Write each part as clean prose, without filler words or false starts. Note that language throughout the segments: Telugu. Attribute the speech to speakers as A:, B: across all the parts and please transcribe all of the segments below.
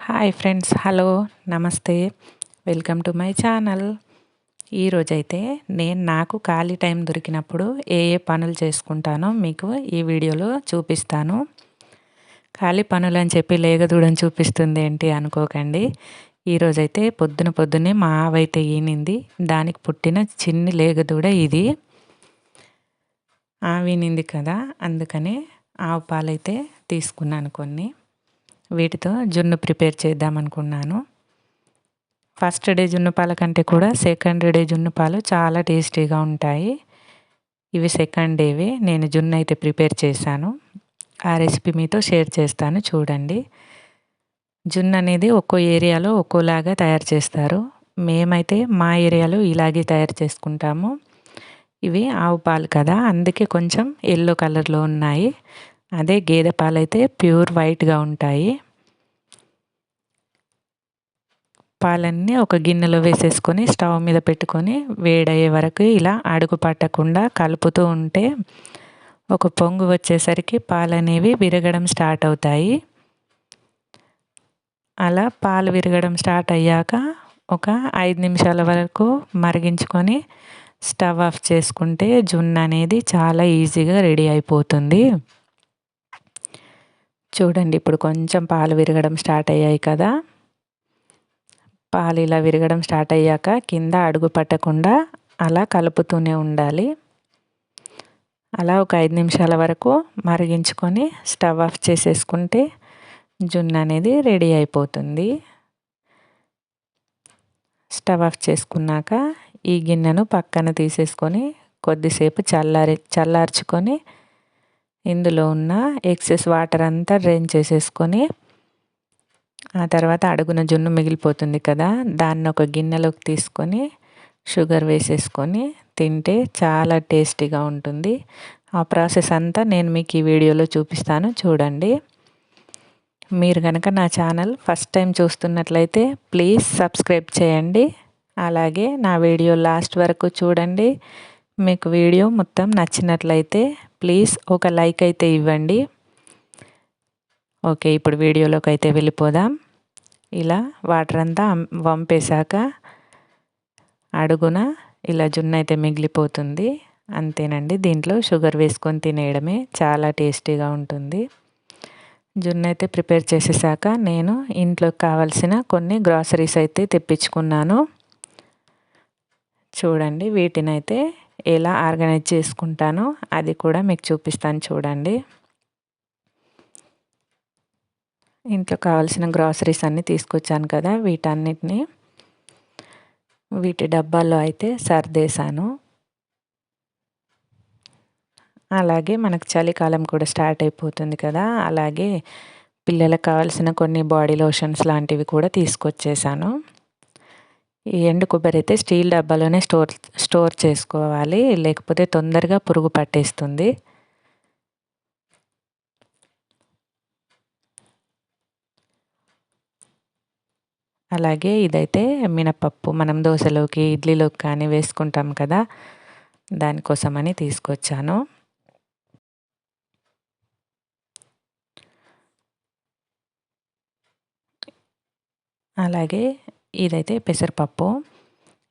A: హాయ్ ఫ్రెండ్స్, హలో, నమస్తే, వెల్కమ్ టు మై ఛానల్. ఈరోజైతే నాకు ఖాళీ టైం దొరికినప్పుడు ఏ పనులు చేసుకుంటానో మీకు ఈ వీడియోలో చూపిస్తాను. ఖాళీ పనులు అని చెప్పి లేగదూడని చూపిస్తుంది ఏంటి అనుకోకండి. ఈరోజైతే పొద్దున్నే మా ఆవైతే ఈనింది. దానికి పుట్టిన చిన్ని లేగదూడ ఇది. ఆవినింది కదా, అందుకని ఆవు పాలైతే తీసుకున్నాను కొన్ని. వీటితో జున్ను ప్రిపేర్ చేద్దామనుకున్నాను. ఫస్ట్ డే జున్ను పాల కంటే కూడా సెకండ్ డే జున్ను పాలు చాలా టేస్టీగా ఉంటాయి. ఇవి సెకండ్ డేవి. నేను జున్ను అయితే ప్రిపేర్ చేశాను. ఆ రెసిపీ మీతో షేర్ చేస్తాను, చూడండి. జున్ను అనేది ఒక్కో ఏరియాలో ఒక్కోలాగా తయారు చేస్తారు. మేమైతే మా ఏరియాలో ఇలాగే తయారు చేసుకుంటాము. ఇవి ఆవు పాలు కదా, అందుకే కొంచెం ఎల్లో కలర్లో ఉన్నాయి. అదే గేదె పాలు అయితే ప్యూర్ వైట్గా ఉంటాయి. పాలన్నీ ఒక గిన్నెలో వేసేసుకొని స్టవ్ మీద పెట్టుకొని వేడయ్యే వరకు ఇలా అడుగు పట్టకుండా కలుపుతూ ఉంటే ఒక పొంగు వచ్చేసరికి పాలు అనేవి విరగడం స్టార్ట్ అవుతాయి. అలా పాలు విరగడం స్టార్ట్ అయ్యాక ఒక 5 నిమిషాల వరకు మరిగించుకొని స్టవ్ ఆఫ్ చేసుకుంటే జున్ను అనేది చాలా ఈజీగా రెడీ అయిపోతుంది. చూడండి, ఇప్పుడు కొంచెం పాలు విరగడం స్టార్ట్ అయ్యాయి కదా. పాలు ఇలా విరగడం స్టార్ట్ అయ్యాక కింద అడుగు పట్టకుండా అలా కలుపుతూనే ఉండాలి. అలా ఒక 5 నిమిషాల వరకు మరిగించుకొని స్టవ్ ఆఫ్ చేసేసుకుంటే జున్ను అనేది రెడీ అయిపోతుంది. స్టవ్ ఆఫ్ చేసుకున్నాక ఈ గిన్నెను పక్కన తీసేసుకొని కొద్దిసేపు చల్లార్చుకొని ఇందులో ఉన్న ఎక్సెస్ వాటర్ అంతా డ్రైన్ చేసేసుకొని ఆ తర్వాత అడుగున జున్ను మిగిలిపోతుంది కదా, దాన్ని ఒక గిన్నెలోకి తీసుకొని షుగర్ వేసేసుకొని తింటే చాలా టేస్టీగా ఉంటుంది. ఆ ప్రాసెస్ అంతా నేను మీకు ఈ వీడియోలో చూపిస్తాను, చూడండి. మీరు కనుక నా ఛానల్ ఫస్ట్ టైం చూస్తున్నట్లయితే ప్లీజ్ సబ్స్క్రైబ్ చేయండి. అలాగే నా వీడియో లాస్ట్ వరకు చూడండి. మీకు వీడియో మొత్తం నచ్చినట్లయితే ప్లీజ్ ఒక లైక్ అయితే ఇవ్వండి. ఓకే, ఇప్పుడు వీడియోలోకి అయితే వెళ్ళిపోదాం. ఇలా వాటర్ అంతా వంపేశాక అడుగున ఇలా జున్ను అయితే మిగిలిపోతుంది. అంతేనండి, దీంట్లో షుగర్ వేసుకొని తినేయడమే, చాలా టేస్టీగా ఉంటుంది. జున్ను అయితే ప్రిపేర్ చేసేసాక నేను ఇంట్లోకి కావాల్సిన కొన్ని గ్రాసరీస్ అయితే తెప్పించుకున్నాను. చూడండి, వీటిని అయితే ఎలా ఆర్గనైజ్ చేసుకుంటానో అది కూడా మీకు చూపిస్తాను, చూడండి. ఇంట్లో కావాల్సిన గ్రాసరీస్ అన్నీ తీసుకొచ్చాను కదా, వీటన్నిటిని వీటి డబ్బాల్లో అయితే సర్దేశాను. అలాగే మనకు చలికాలం కూడా స్టార్ట్ అయిపోతుంది కదా, అలాగే పిల్లలకు కావాల్సిన కొన్ని బాడీ లోషన్స్ లాంటివి కూడా తీసుకొచ్చేసాను. ఈ ఎండు కొబ్బరి అయితే స్టీల్ డబ్బాలోనే స్టోర్ చేసుకోవాలి, లేకపోతే తొందరగా పురుగు పట్టేస్తుంది. అలాగే ఇదైతే మినపప్పు, మనం దోశలోకి ఇడ్లీలోకి కానీ వేసుకుంటాం కదా, దానికోసమని తీసుకొచ్చాను. అలాగే ఇదైతే పెసరపప్పు.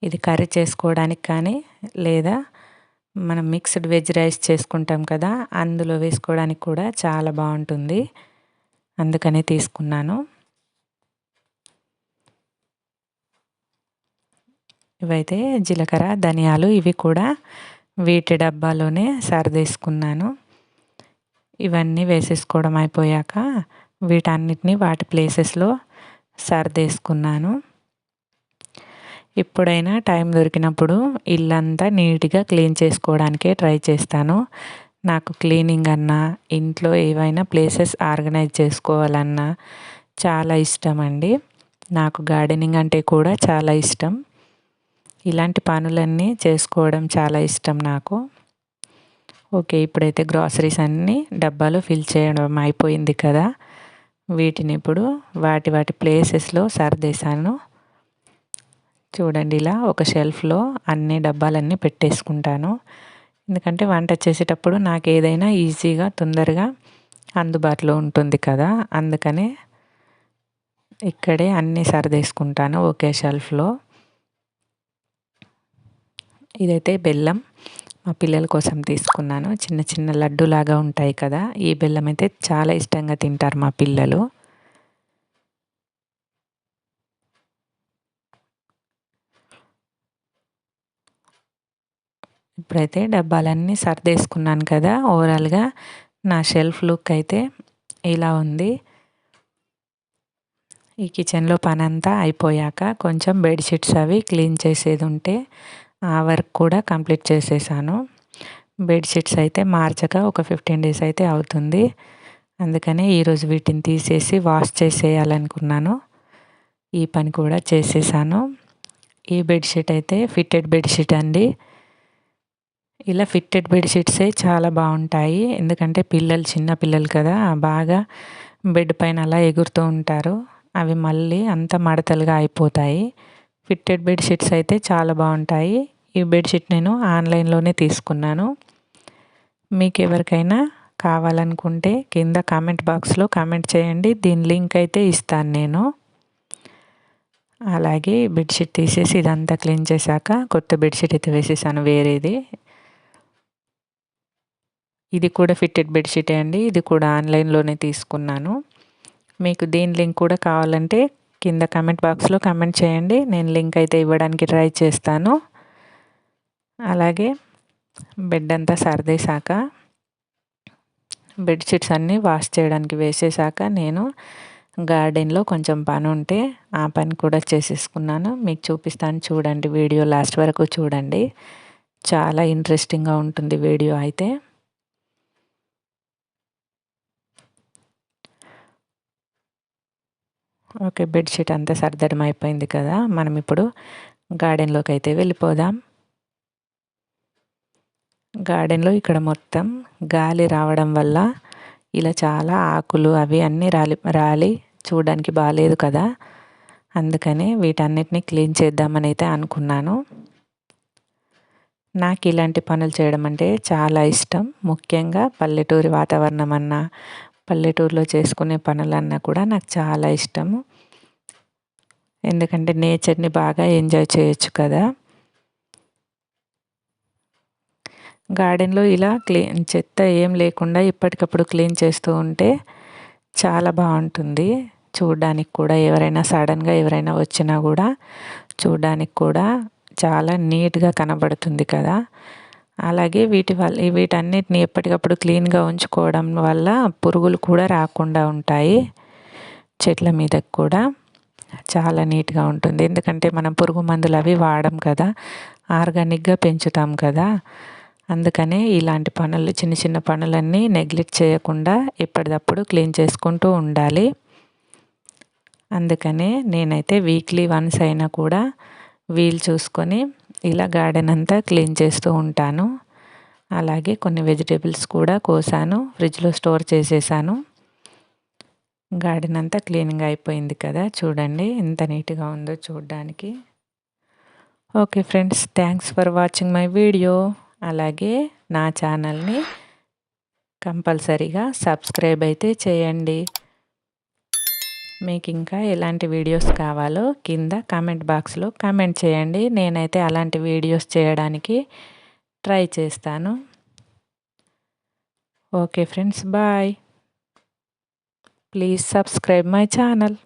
A: ఇది కర్రీ చేసుకోవడానికి కానీ లేదా మనం మిక్స్డ్ వెజ్ రైస్ చేసుకుంటాం కదా, అందులో వేసుకోవడానికి కూడా చాలా బాగుంటుంది, అందుకని తీసుకున్నాను. ఇవైతే జీలకర్ర, ధనియాలు, ఇవి కూడా వీటి డబ్బాలోనే సర్దేసుకున్నాను. ఇవన్నీ వేసేసుకోవడం అయిపోయాక వీటన్నిటిని వాటి ప్లేసెస్లో సర్దేసుకున్నాను. ఎప్పుడైనా టైం దొరికినప్పుడు ఇల్లంతా నీట్గా క్లీన్ చేసుకోవడానికే ట్రై చేస్తాను. నాకు క్లీనింగ్ అన్నా, ఇంట్లో ఏవైనా ప్లేసెస్ ఆర్గనైజ్ చేసుకోవాలన్నా చాలా ఇష్టం అండి. నాకు గార్డెనింగ్ అంటే కూడా చాలా ఇష్టం. ఇలాంటి పనులన్నీ చేసుకోవడం చాలా ఇష్టం నాకు. ఓకే, ఇప్పుడైతే గ్రాసరీస్ అన్నీ డబ్బాలో ఫిల్ చేయడం అయిపోయింది కదా, వీటిని ఇప్పుడు వాటి ప్లేసెస్లో సర్దేశాను. చూడండి, ఇలా ఒక షెల్ఫ్లో అన్ని డబ్బాలన్నీ పెట్టేసుకుంటాను. ఎందుకంటే వంట చేసేటప్పుడు నాకు ఏదైనా ఈజీగా తొందరగా అందుబాటులో ఉంటుంది కదా, అందుకనే ఇక్కడే అన్నీ సర్దేసుకుంటాను ఒకే షెల్ఫ్లో. ఇదైతే బెల్లం మా పిల్లల కోసం తీసుకున్నాను. చిన్న చిన్న లడ్డూలాగా ఉంటాయి కదా, ఈ బెల్లం అయితే చాలా ఇష్టంగా తింటారు మా పిల్లలు. ఇప్పుడైతే డబ్బాలన్నీ సర్దేసుకున్నాను కదా, ఓవరాల్గా నా షెల్ఫ్ లుక్ అయితే ఇలా ఉంది. ఈ కిచెన్లో పనంతా అయిపోయాక కొంచెం బెడ్షీట్స్ అవి క్లీన్ చేసేది ఉంటే ఆ వర్క్ కూడా కంప్లీట్ చేసేసాను. బెడ్షీట్స్ అయితే మార్చక ఒక 15 డేస్ అయితే అవుతుంది. అందుకనే ఈరోజు వీటిని తీసేసి వాష్ చేసేయాలనుకున్నాను. ఈ పని కూడా చేసేసాను. ఈ బెడ్షీట్ అయితే ఫిట్టెడ్ బెడ్షీట్ అండి. ఇలా ఫిట్టెడ్ బెడ్షీట్సే చాలా బాగుంటాయి. ఎందుకంటే చిన్న పిల్లలు కదా, బాగా బెడ్ పైన అలా ఎగురుతూ ఉంటారు. అవి మళ్ళీ అంత మడతలుగా అయిపోతాయి. ఫిట్టెడ్ బెడ్షీట్స్ అయితే చాలా బాగుంటాయి. ఈ బెడ్షీట్ నేను ఆన్లైన్లోనే తీసుకున్నాను. మీకు ఎవరికైనా కావాలనుకుంటే కింద కామెంట్ బాక్స్లో కామెంట్ చేయండి. దీని లింక్ అయితే ఇస్తాను నేను. అలాగే బెడ్షీట్ తీసేసి ఇదంతా క్లీన్ చేశాక కొత్త బెడ్షీట్ అయితే వేసేసాను వేరేది. ఇది కూడా ఫిట్టెడ్ బెడ్షీటే అండి. ఇది కూడా ఆన్లైన్లోనే తీసుకున్నాను. మీకు దీని లింక్ కూడా కావాలంటే కింద కామెంట్ బాక్స్లో కామెంట్ చేయండి. నేను లింక్ అయితే ఇవ్వడానికి ట్రై చేస్తాను. అలాగే బెడ్ అంతా సర్దేశాక బెడ్షీట్స్ అన్నీ వాష్ చేయడానికి వేసేసాక నేను గార్డెన్లో కొంచెం పని ఉంటే ఆ పని కూడా చేసేసుకున్నాను. మీకు చూపిస్తాను, చూడండి, వీడియో లాస్ట్ వరకు చూడండి. చాలా ఇంట్రెస్టింగ్గా ఉంటుంది వీడియో అయితే. ఓకే, బెడ్షీట్ అంతా సర్దడం అయిపోయింది కదా, మనం ఇప్పుడు గార్డెన్లోకి అయితే వెళ్ళిపోదాం. గార్డెన్లో ఇక్కడ మొత్తం గాలి రావడం వల్ల ఇలా చాలా ఆకులు అవి అన్నీ రాలి చూడడానికి బాగాలేదు కదా, అందుకని వీటన్నిటిని క్లీన్ చేద్దామని అయితే అనుకున్నాను. నాకు ఇలాంటి పనులు చేయడం అంటే చాలా ఇష్టం. ముఖ్యంగా పల్లెటూరి వాతావరణం అన్నా, పల్లెటూరులో చేసుకునే పనులన్నా కూడా నాకు చాలా ఇష్టము. ఎందుకంటే నేచర్ని బాగా ఎంజాయ్ చేయొచ్చు కదా. గార్డెన్లో ఇలా చెత్త ఏం లేకుండా ఎప్పటికప్పుడు క్లీన్ చేస్తూ ఉంటే చాలా బాగుంటుంది. చూడడానికి కూడా ఎవరైనా సడన్గా ఎవరైనా వచ్చినా కూడా చూడడానికి కూడా చాలా నీట్గా కనబడుతుంది కదా. అలాగే వీటన్నిటిని ఎప్పటికప్పుడు క్లీన్గా ఉంచుకోవడం వల్ల పురుగులు కూడా రాకుండా ఉంటాయి. చెట్ల మీదకి కూడా చాలా నీట్గా ఉంటుంది. ఎందుకంటే మనం పురుగు మందులు అవి వాడం కదా, ఆర్గానిక్గా పెంచుతాం కదా. అందుకనే ఇలాంటి పనులు, చిన్న చిన్న పనులన్నీ నెగ్లెక్ట్ చేయకుండా ఎప్పటికప్పుడు క్లీన్ చేసుకుంటూ ఉండాలి. అందుకనే నేనైతే వీక్లీ వన్స్ అయినా కూడా వీలు చూసుకొని ఇలా గార్డెన్ అంతా క్లీన్ చేస్తూ ఉంటాను. అలాగే కొన్ని వెజిటేబుల్స్ కూడా కోసాను, ఫ్రిడ్జ్లో స్టోర్ చేసేసాను. గార్డెన్ అంతా క్లీన్గా అయిపోయింది కదా, చూడండి ఎంత నీట్గా ఉందో చూడడానికి. Okay friends, thanks for watching my video. అలాగే నా ఛానల్ని కంపల్సరీగా సబ్స్క్రైబ్ అయితే చేయండి. మీకు ఇంకా ఎలాంటి వీడియోస్ కావాలో కింద కామెంట్ బాక్స్లో కామెంట్ చేయండి. నేనైతే అలాంటి వీడియోస్ చేయడానికి ట్రై చేస్తాను. Okay friends, bye. Please subscribe my channel.